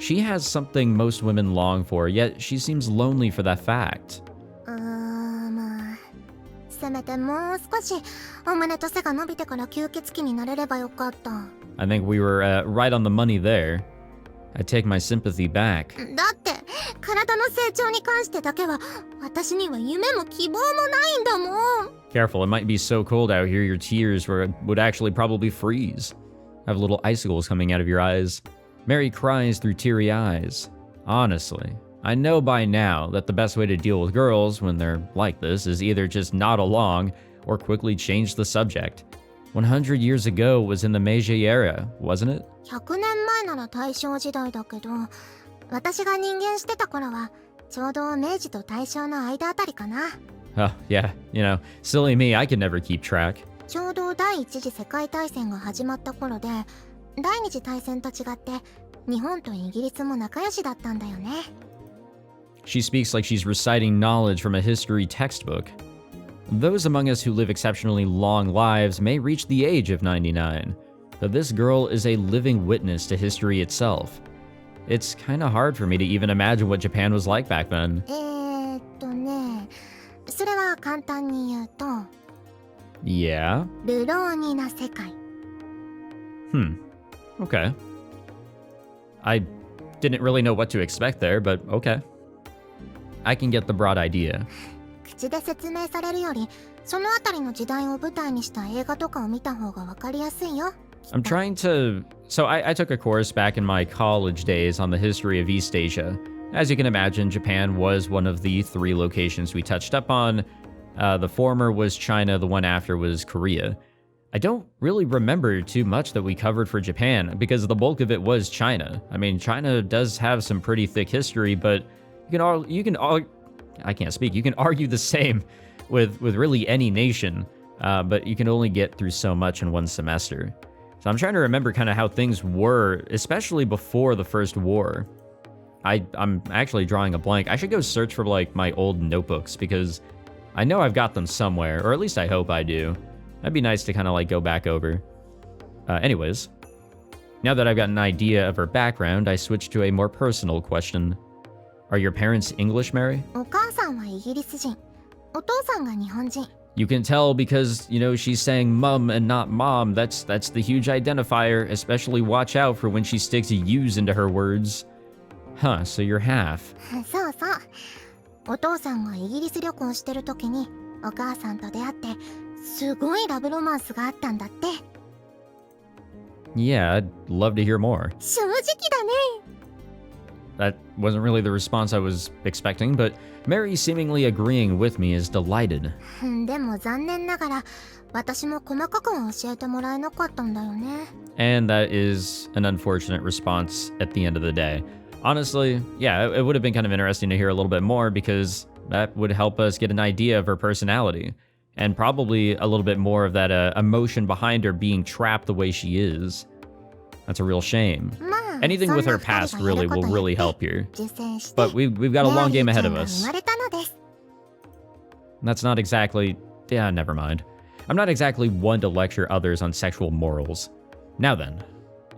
Speaker 1: She has something most women long for, yet she seems lonely for that fact.
Speaker 2: まあ、せめてもう少しお胸と背が伸びてから吸血鬼になれればよかった。
Speaker 1: I think we were right on the money there. I take my sympathy back.
Speaker 2: だって体の成長に関してだけは私には夢も希望もないんだもん。
Speaker 1: Careful, it might be so cold out here your tears would actually probably freeze. Have little icicles coming out of your eyes. Mary cries through teary eyes. Honestly, I know by now that the best way to deal with girls when they're like this is either just nod along or quickly change the subject. 100 years ago was in the Meiji era, wasn't it?
Speaker 2: 100年前なら大正時代だけど、私が人間してた頃はちょうど明治と大正の間あたりかな。
Speaker 1: Oh, yeah, you know, silly me, I can never keep track.
Speaker 2: ちょうど第一次世界大戦が始まった頃で、第二次大戦と違って日本とイギリスも仲良しだったんだよね。
Speaker 1: She speaks like she's reciting knowledge from a history textbook. Those among us who live exceptionally long lives may reach the age of 99, but this girl is a living witness to history itself. It's kinda hard for me to even imagine what Japan was like back then.
Speaker 2: ね、それは簡単に言うと、
Speaker 1: Yeah?
Speaker 2: 流浪人な世界。
Speaker 1: Okay. I didn't really know what to expect there, but okay. I can get the broad idea.
Speaker 2: 口で説明されるより、そのあたりの時代を舞台にした映画とかを見た方がわかりやすいよ。
Speaker 1: I'm trying to... So I took a course back in my college days on the history of East Asia. As you can imagine, Japan was one of the 3 locations we touched up on. The former was China, the one after was Korea. I don't really remember too much that we covered for Japan, because the bulk of it was China. I mean, China does have some pretty thick history, but you can argue the same with really any nation, but you can only get through so much in one semester. So I'm trying to remember kind of how things were, especially before the First War. I'm actually drawing a blank. I should go search for like my old notebooks, because I know I've got them somewhere, or at least I hope I do. That'd be nice to kind of like go back over. Anyways, now that I've got an idea of her background, I switch to a more personal question. Are your parents English, Mary?
Speaker 2: お母さんはイギリス人、お父さんが日本人。
Speaker 1: You can tell because, she's saying mum and not mom. That's the huge identifier, especially watch out for when she sticks U's into her words. Huh, so you're half.
Speaker 2: そうそう。お父さんがイギリス旅行してる時にお母さんと出会ってすごいラブロマンスがあったんだって。
Speaker 1: Yeah, I'd love to hear more.
Speaker 2: 正直だね。
Speaker 1: That wasn't really the response I was expecting, but Mary seemingly agreeing with me is delighted.
Speaker 2: でも残念ながら私も細かくは教えてもらえなかったんだよね。
Speaker 1: And that is an unfortunate response at the end of the day. Honestly, yeah, it would have been kind of interesting to hear a little bit more because that would help us get an idea of her personality and probably a little bit more of that emotion behind her being trapped the way she is. That's a real shame. Anything with her past really will really help here. But we've got a long game ahead of us. That's not exactly... Yeah, never mind. I'm not exactly one to lecture others on sexual morals. Now then.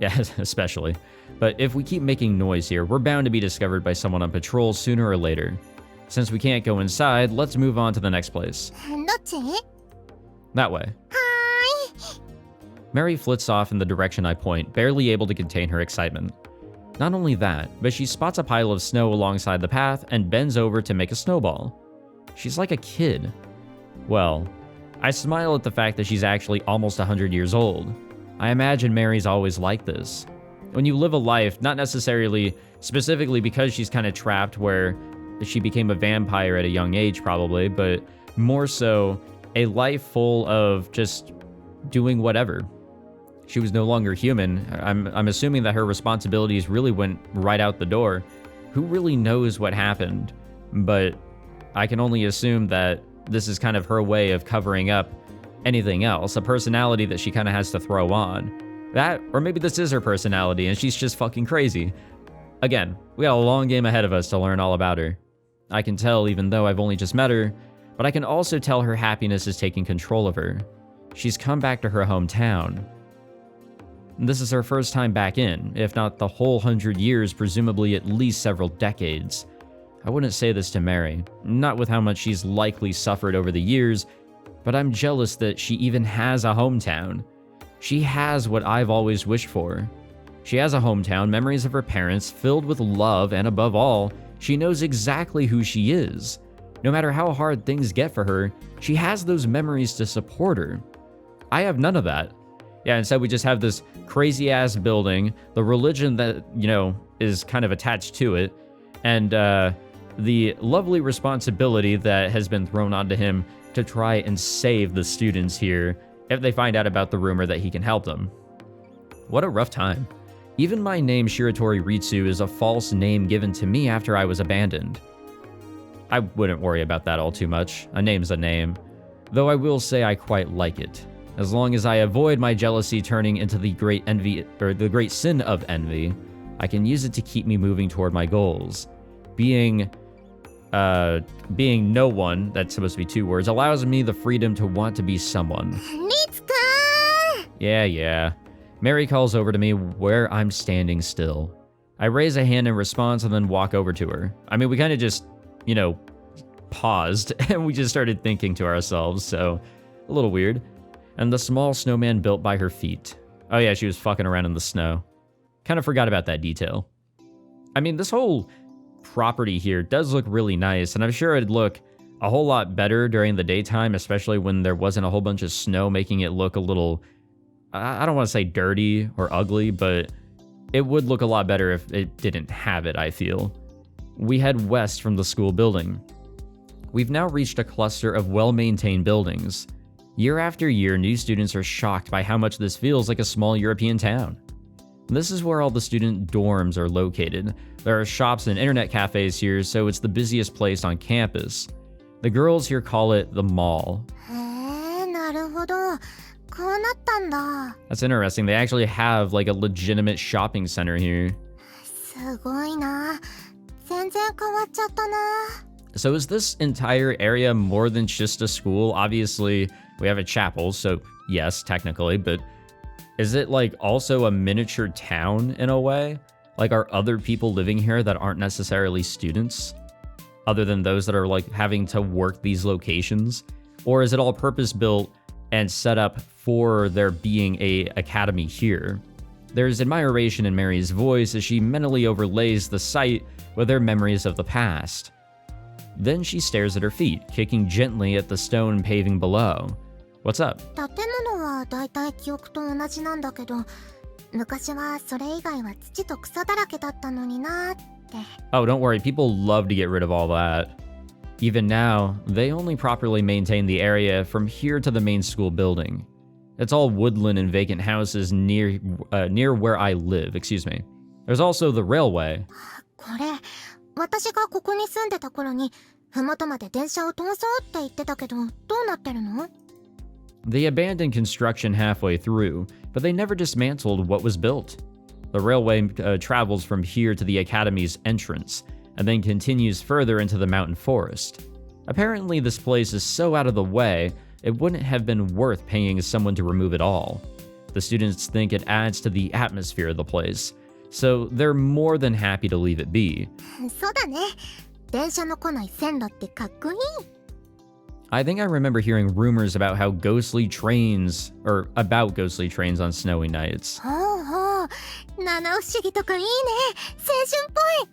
Speaker 1: Yeah, especially. But if we keep making noise here, we're bound to be discovered by someone on patrol sooner or later. Since we can't go inside, let's move on to the next place. That way. Mary flits off in the direction I point, barely able to contain her excitement. Not only that, but she spots a pile of snow alongside the path and bends over to make a snowball. She's like a kid. Well, I smile at the fact that she's actually almost 100 years old. I imagine Mary's always like this. When you live a life, not necessarily specifically because she's kind of trapped where she became a vampire at a young age probably, but more so a life full of just doing whatever. She was no longer human. I'm assuming that her responsibilities really went right out the door. Who really knows what happened? But I can only assume that this is kind of her way of covering up anything else, a personality that she kind of has to throw on. That, or maybe this is her personality and she's just fucking crazy. Again, we got a long game ahead of us to learn all about her. I can tell even though I've only just met her, but I can also tell her happiness is taking control of her. She's come back to her hometown. This is her first time back in, if not the whole 100 years, presumably at least several decades. I wouldn't say this to Mary, not with how much she's likely suffered over the years, but I'm jealous that she even has a hometown. She has what I've always wished for. She has a hometown, memories of her parents, filled with love, and above all, she knows exactly who she is. No matter how hard things get for her, she has those memories to support her. I have none of that. Yeah, instead we just have this crazy-ass building, the religion that, is kind of attached to it, and the lovely responsibility that has been thrown onto him to try and save the students here if they find out about the rumor that he can help them. What a rough time. Even my name, Shiratori Ritsu, is a false name given to me after I was abandoned. I wouldn't worry about that all too much. A name's a name. Though I will say I quite like it. As long as I avoid my jealousy turning into the great envy, or the great sin of envy, I can use it to keep me moving toward my goals. Being no one, that's supposed to be 2 words, allows me the freedom to want to be someone.
Speaker 2: Ritsu-kun!
Speaker 1: Yeah. Mary calls over to me where I'm standing still. I raise a hand in response and then walk over to her. I mean, we kind of just, paused and we just started thinking to ourselves, so a little weird. And the small snowman built by her feet. Oh yeah, she was fucking around in the snow. Kind of forgot about that detail. I mean, this whole property here does look really nice, and I'm sure it'd look a whole lot better during the daytime, especially when there wasn't a whole bunch of snow making it look a little, I don't want to say dirty or ugly, but it would look a lot better if it didn't have it, I feel. We head west from the school building. We've now reached a cluster of well-maintained buildings. Year after year, new students are shocked by how much this feels like a small European town. This is where all the student dorms are located. There are shops and internet cafes here, so it's the busiest place on campus. The girls here call it the mall.
Speaker 2: なるほど。こうなったんだ。
Speaker 1: That's interesting. They actually have like a legitimate shopping center here.
Speaker 2: すごいな。全然変わっちゃったな。
Speaker 1: So is this entire area more than just a school? Obviously, we have a chapel, so yes, technically, but is it like also a miniature town in a way? Like, are other people living here that aren't necessarily students? Other than those that are like having to work these locations? Or is it all purpose-built and set up for there being a academy here? There's admiration in Mary's voice as she mentally overlays the site with her memories of the past. Then she stares at her feet, kicking gently at the stone paving below. What's up?
Speaker 2: 建物はだいたい記憶と同じなんだけど、昔はそれ以外は土と草だらけだったのになーって。
Speaker 1: Oh, don't worry, people love to get rid of all that. Even now, they only properly maintain the area from here to the main school building. It's all woodland and vacant houses near where I live, excuse me. There's also the railway.
Speaker 2: これ、私がここに住んでた頃に、麓まで電車を通そうって言ってたけど、どうなってるの?
Speaker 1: They abandoned construction halfway through, but they never dismantled what was built. The railway travels from here to the academy's entrance, and then continues further into the mountain forest. Apparently, this place is so out of the way, it wouldn't have been worth paying someone to remove it all. The students think it adds to the atmosphere of the place, so they're more than happy to leave it be.
Speaker 2: そうだね。電車の来ない線路ってかっこいい。
Speaker 1: I think I remember hearing rumors about ghostly trains on snowy nights.
Speaker 2: ほうほう、七不思議とかいいね。青春っぽい。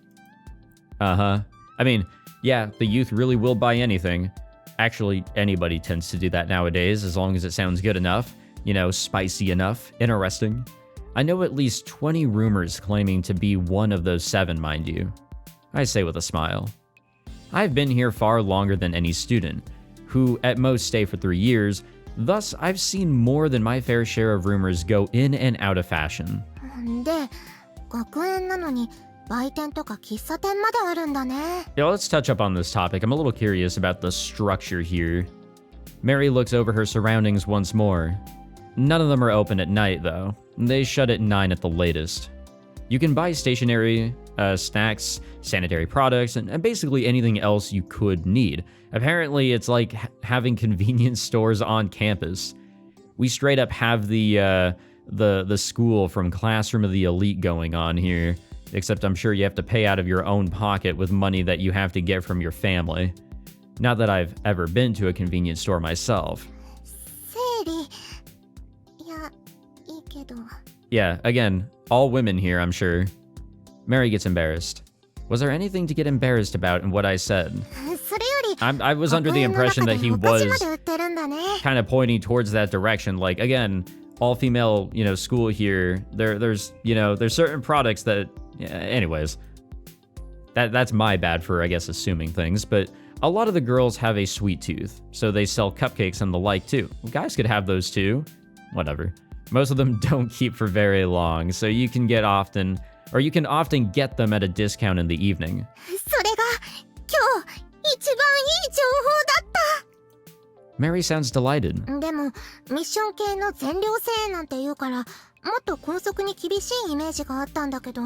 Speaker 1: Uh-huh. I mean, yeah, the youth really will buy anything. Actually, anybody tends to do that nowadays, as long as it sounds good enough. You know, spicy enough, interesting. I know at least 20 rumors claiming to be one of those 7, mind you. I say with a smile. I've been here far longer than any student, who at most stay for 3 years, thus I've seen more than my fair share of rumors go in and out of fashion.
Speaker 2: で、学園なのに売店とか喫茶店まであるんだね。
Speaker 1: Yeah, let's touch up on this topic. I'm a little curious about the structure here. Mary looks over her surroundings once more. None of them are open at night, though. They shut at 9 at the latest. You can buy stationery, snacks, sanitary products, and basically anything else you could need. Apparently, it's like having convenience stores on campus. We straight up have the school from Classroom of the Elite going on here, except I'm sure you have to pay out of your own pocket with money that you have to get from your family. Not that I've ever been to a convenience store myself.
Speaker 2: 生理。いや、いいけど。
Speaker 1: Yeah, again, all women here, I'm sure. Mary gets embarrassed. Was there anything to get embarrassed about in what I said?
Speaker 2: それより、
Speaker 1: I was under the impression that he
Speaker 2: お菓子
Speaker 1: was
Speaker 2: まで売ってるんだね。
Speaker 1: kind of pointing towards that direction. Like, again, all female, school here. There's certain products that, anyways. That's my bad for, I guess, assuming things. But a lot of the girls have a sweet tooth, so they sell cupcakes and the like too. Well, guys could have those too. Whatever. Most of them don't keep for very long, so you can often get them at a discount in the evening.
Speaker 2: それが今日一番いい情報だった。
Speaker 1: Mary sounds delighted.
Speaker 2: でもミッション系の全寮制なんて言うから、もっと校則に厳しいイメージがあったんだけど、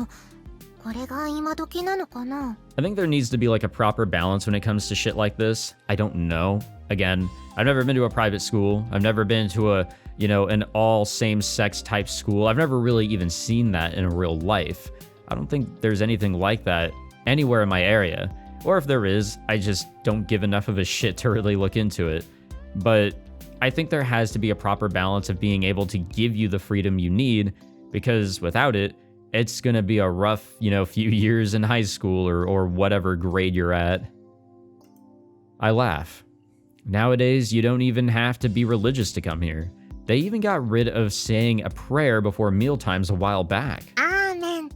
Speaker 2: これが今時なのかな?
Speaker 1: I think there needs to be like a proper balance when it comes to shit like this. I don't know. Again, I've never been to a private school. I've never been to an all same-sex type school. I've never really even seen that in real life. I don't think there's anything like that anywhere in my area. Or if there is, I just don't give enough of a shit to really look into it. But I think there has to be a proper balance of being able to give you the freedom you need, because without it, it's gonna be a rough, few years in high school or whatever grade you're at. I laugh. Nowadays, you don't even have to be religious to come here. They even got rid of saying a prayer before mealtimes a while back.
Speaker 2: Amen.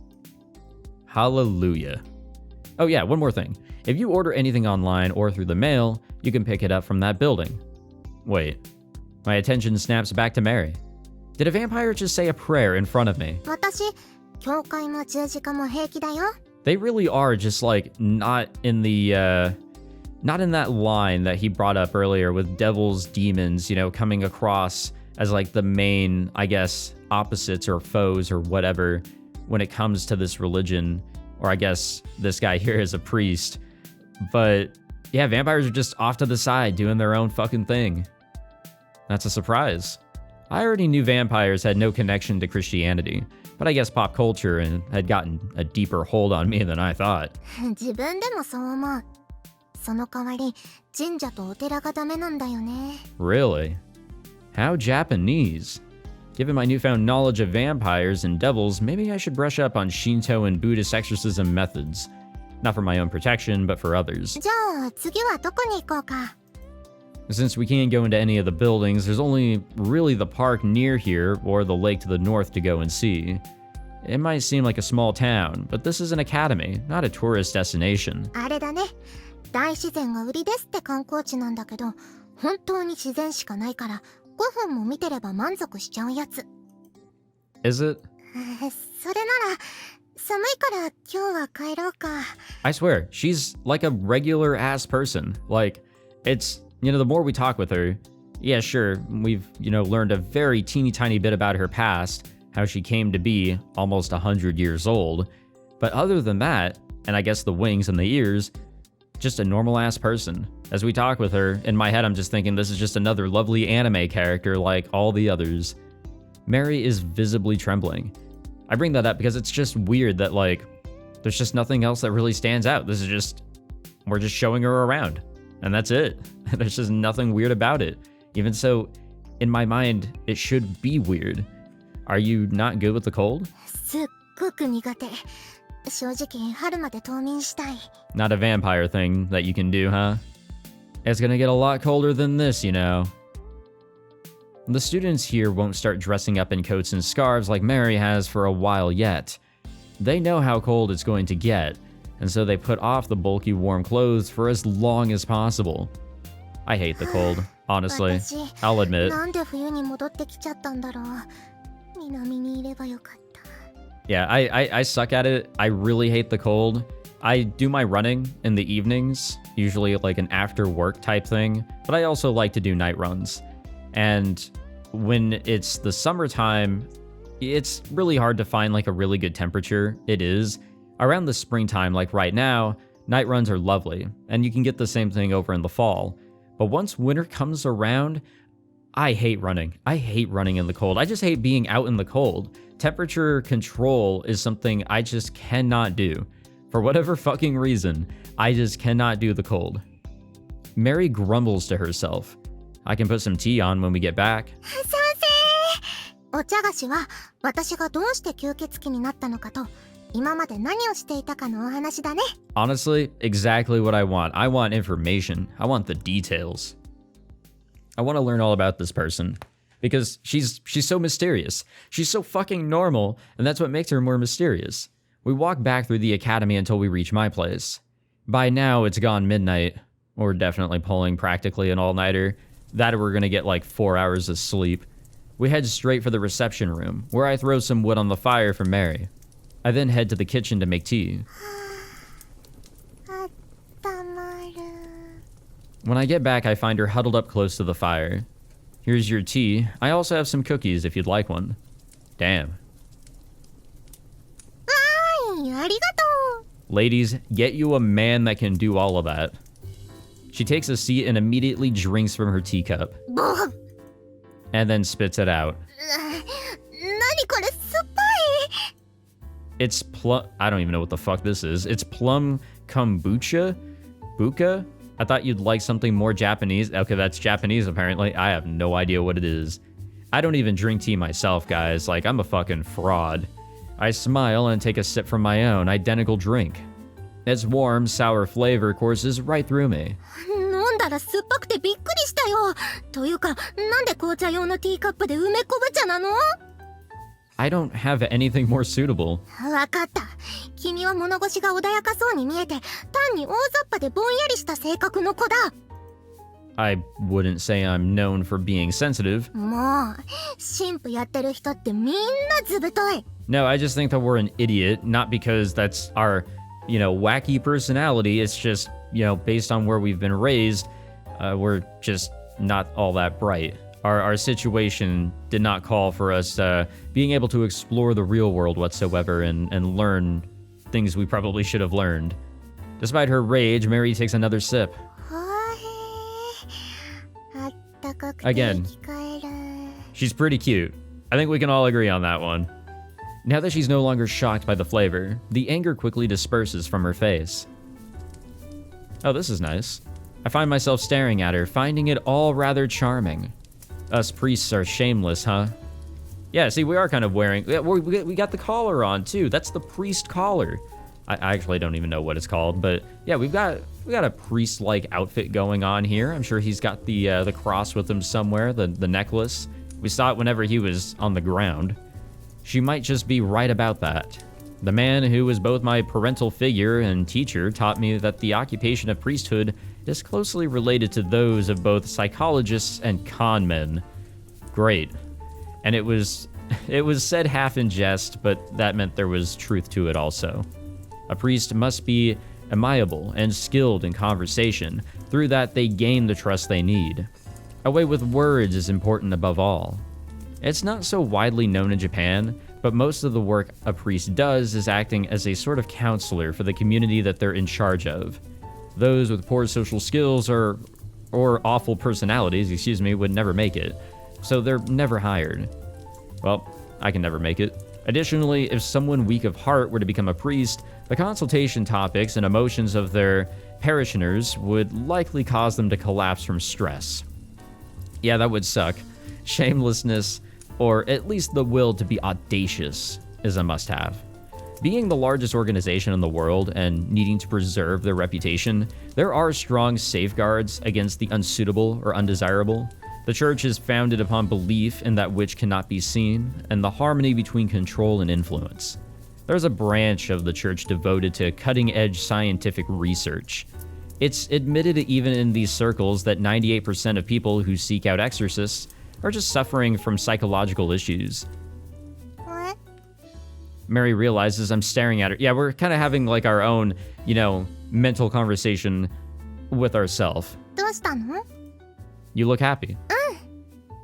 Speaker 1: Hallelujah. Oh yeah, one more thing. If you order anything online or through the mail, you can pick it up from that building. Wait. My attention snaps back to Mary. Did a vampire just say a prayer in front of me?
Speaker 2: 私、教会も十字架も平気だよ。
Speaker 1: They really are just like not in that line that he brought up earlier with devils, demons, coming across as like the main, I guess, opposites or foes or whatever when it comes to this religion. Or I guess this guy here is a priest. But yeah, vampires are just off to the side doing their own fucking thing. That's a surprise. I already knew vampires had no connection to Christianity, but I guess pop culture had gotten a deeper hold on me than I thought.
Speaker 2: 自分でもそう思う。その代わり神社とお寺がダメなんだよね。
Speaker 1: Really? How Japanese? Given my newfound knowledge of vampires and devils, maybe I should brush up on Shinto and Buddhist exorcism methods. Not for my own protection, but for others.
Speaker 2: じゃあ次はどこに行こうか。
Speaker 1: Since we can't go into any of the buildings, there's only really the park near here or the lake to the north to go and see. It might seem like a small town, but this is an academy, not a tourist destination.
Speaker 2: あれだね、大自然が売りですって観光地なんだけど、本当に自然しかないから5分も見てれば満足しちゃうやつ。
Speaker 1: Is it?
Speaker 2: それなら寒いから今日は帰ろうか。
Speaker 1: I swear, she's like a regular ass person. Like, it's, you know, the more we talk with her, yeah, sure, we've, you know, learned a very teeny tiny bit about her past, how she came to be almost 100 years old. But other than that, and I guess the wings and the ears, just a normal ass person. As we talk with her, in my head I'm just thinking this is just another lovely anime character like all the others. Mary is visibly trembling. I bring that up because it's just weird that, like, there's just nothing else that really stands out. This is just, we're just showing her around, and that's it. There's just nothing weird about it. Even so, in my mind, it should be weird. Are you not good with the cold?
Speaker 2: すっごく苦手。正直春まで冬眠したい。
Speaker 1: Not a vampire thing that you can do, huh? It's gonna get a lot colder than this, you know. The students here won't start dressing up in coats and scarves like Mary has for a while yet. They know how cold it's going to get, and so they put off the bulky warm clothes for as long as possible. I hate the cold, honestly. I'll admit.
Speaker 2: なんで冬に戻ってきちゃったんだろう。南にいればよかった。
Speaker 1: Yeah, I suck at it. I really hate the cold. I do my running in the evenings, usually like an after work type thing, but I also like to do night runs. And when it's the summertime, it's really hard to find like a really good temperature. It is. Around the springtime, like right now, night runs are lovely, and you can get the same thing over in the fall. But once winter comes around, I hate running. I hate running in the cold. I just hate being out in the cold. Temperature control is something I just cannot do. For whatever fucking reason, I just cannot do the cold. Mary grumbles to herself. I can put some tea on when we get back.
Speaker 2: 賛成。お茶菓子は私がどうして吸血鬼になったのかと今まで何をしていたかのお話だね。
Speaker 1: Honestly, exactly what I want. I want information. I want the details. I want to learn all about this person. Because she's so mysterious. She's so fucking normal, and that's what makes her more mysterious. We walk back through the academy until we reach my place. By now, it's gone midnight. We're definitely pulling practically an all-nighter. That or we're gonna get like 4 hours of sleep. We head straight for the reception room, where I throw some wood on the fire for Mary. I then head to the kitchen to make tea.
Speaker 2: あったまる。
Speaker 1: When I get back, I find her huddled up close to the fire. Here's your tea. I also have some cookies if you'd like one. Damn.
Speaker 2: わーい、ありがとう。
Speaker 1: Ladies, get you a man that can do all of that. She takes a seat and immediately drinks from her teacup,
Speaker 2: ボン。
Speaker 1: and then spits it out.
Speaker 2: 何これ、酸っぱい。
Speaker 1: It's plum. I don't even know what the fuck this is. It's plum kombucha? Buka? I thought you'd like something more Japanese. Okay, that's Japanese apparently. I have no idea what it is. I don't even drink tea myself, guys. Like, I'm a fucking fraud. I smile and take a sip from my own identical drink. Its warm, sour flavor courses right through me.
Speaker 2: 飲んだら酸っぱくてびっくりしたよ。というか、なんで紅茶用のティーカップで梅昆布茶なの？
Speaker 1: I don't have anything more suitable.
Speaker 2: わかった。君は物腰が穏やかそうに見えて、単に大雑把でぼんやりした性格の子だ。
Speaker 1: I wouldn't say I'm known for being sensitive.
Speaker 2: もう、神父やってる人ってみんなずぶとい。
Speaker 1: No, I just think that we're an idiot, not because that's our, you know, wacky personality. It's just, you know, based on where we've been raised, we're just not all that bright. Our situation did not call for us being able to explore the real world whatsoever and learn things we probably should have learned. Despite her rage, Mary takes another sip.
Speaker 2: あったかくて
Speaker 1: Again.
Speaker 2: 生き返る。
Speaker 1: She's pretty cute. I think we can all agree on that one. Now that she's no longer shocked by the flavor, the anger quickly disperses from her face. Oh, this is nice. I find myself staring at her, finding it all rather charming. Us priests are shameless, huh? Yeah, see, we are kind of wearing... We got the collar on, too. That's the priest collar. I actually don't even know what it's called, but yeah, we got a priest-like outfit going on here. I'm sure he's got the cross with him somewhere, the necklace. We saw it whenever he was on the ground. She might just be right about that. The man who was both my parental figure and teacher taught me that the occupation of priesthood is closely related to those of both psychologists and con men. Great. And it was said half in jest, but that meant there was truth to it also. A priest must be amiable and skilled in conversation. Through that, they gain the trust they need. A way with words is important above all. It's not so widely known in Japan, but most of the work a priest does is acting as a sort of counselor for the community that they're in charge of. Those with poor social skills or awful personalities, would never make it. So they're never hired. Well, I can never make it. Additionally, if someone weak of heart were to become a priest, the consultation topics and emotions of their parishioners would likely cause them to collapse from stress. Yeah, that would suck. Shamelessness, or at least the will to be audacious, is a must-have. Being the largest organization in the world and needing to preserve their reputation, there are strong safeguards against the unsuitable or undesirable. The church is founded upon belief in that which cannot be seen, and the harmony between control and influence. There's a branch of the church devoted to cutting-edge scientific research. It's admitted even in these circles that 98% of people who seek out exorcists are just suffering from psychological issues.
Speaker 2: What?
Speaker 1: Mary realizes I'm staring at her. Yeah, we're kind of having like our own, mental conversation with ourselves.
Speaker 2: どうしたの?
Speaker 1: You look happy.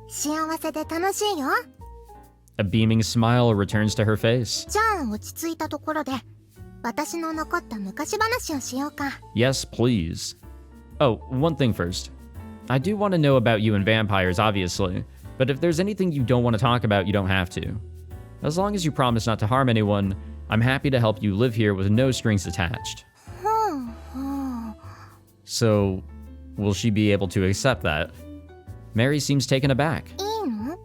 Speaker 2: 幸せで楽しいよ。
Speaker 1: A beaming smile returns to her face.
Speaker 2: じゃあ落ち着いたところで、私の残った昔話をしようか。
Speaker 1: Yes, please. Oh, one thing first. I do want to know about you and vampires, obviously, but if there's anything you don't want to talk about, you don't have to. As long as you promise not to harm anyone, I'm happy to help you live here with no strings attached. So, will she be able to accept that? Mary seems taken aback.
Speaker 2: いいの?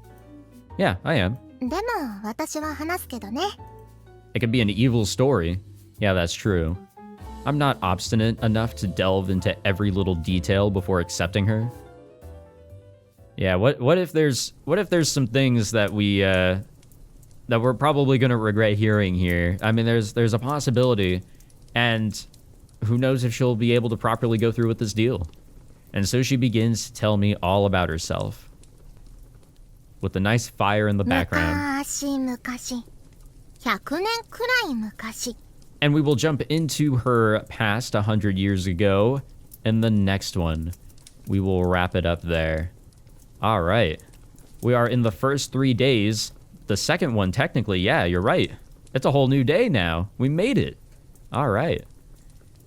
Speaker 1: Yeah, I am.
Speaker 2: でも私は話すけどね。
Speaker 1: It could be an evil story. Yeah, that's true. I'm not obstinate enough to delve into every little detail before accepting her. Yeah, what if there's some things that we're probably gonna regret hearing here? I mean, there's a possibility, and who knows if she'll be able to properly go through with this deal. And so she begins to tell me all about herself, with a nice fire in the background.
Speaker 2: 昔、100年くらい昔。
Speaker 1: And we will jump into her past 100 years ago in the next one. We will wrap it up there. All right. We are in the first 3 days. The second one, technically, yeah, you're right. It's a whole new day now. We made it. All right.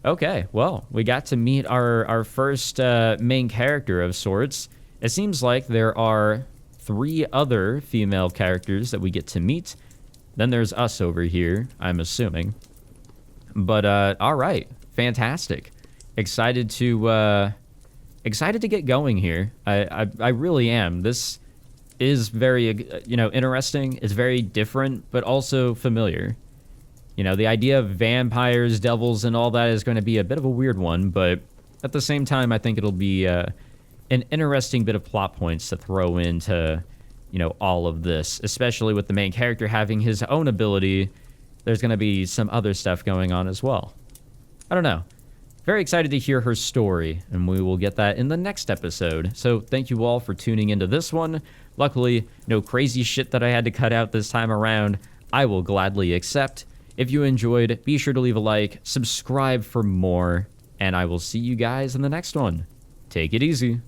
Speaker 1: Okay, well, we got to meet our first main character of sorts. It seems like there are 3 other female characters that we get to meet. Then there's us over here, I'm assuming. But all right, fantastic. Excited to get going here. I really am. This is very interesting. It's very different, but also familiar. The idea of vampires, devils, and all that is going to be a bit of a weird one, but at the same time, I think it'll be an interesting bit of plot points to throw into, all of this, especially with the main character having his own ability. There's going to be some other stuff going on as well. I don't know. Very excited to hear her story, and we will get that in the next episode. So thank you all for tuning into this one. Luckily, no crazy shit that I had to cut out this time around. I will gladly accept. If you enjoyed, be sure to leave a like, subscribe for more, and I will see you guys in the next one. Take it easy.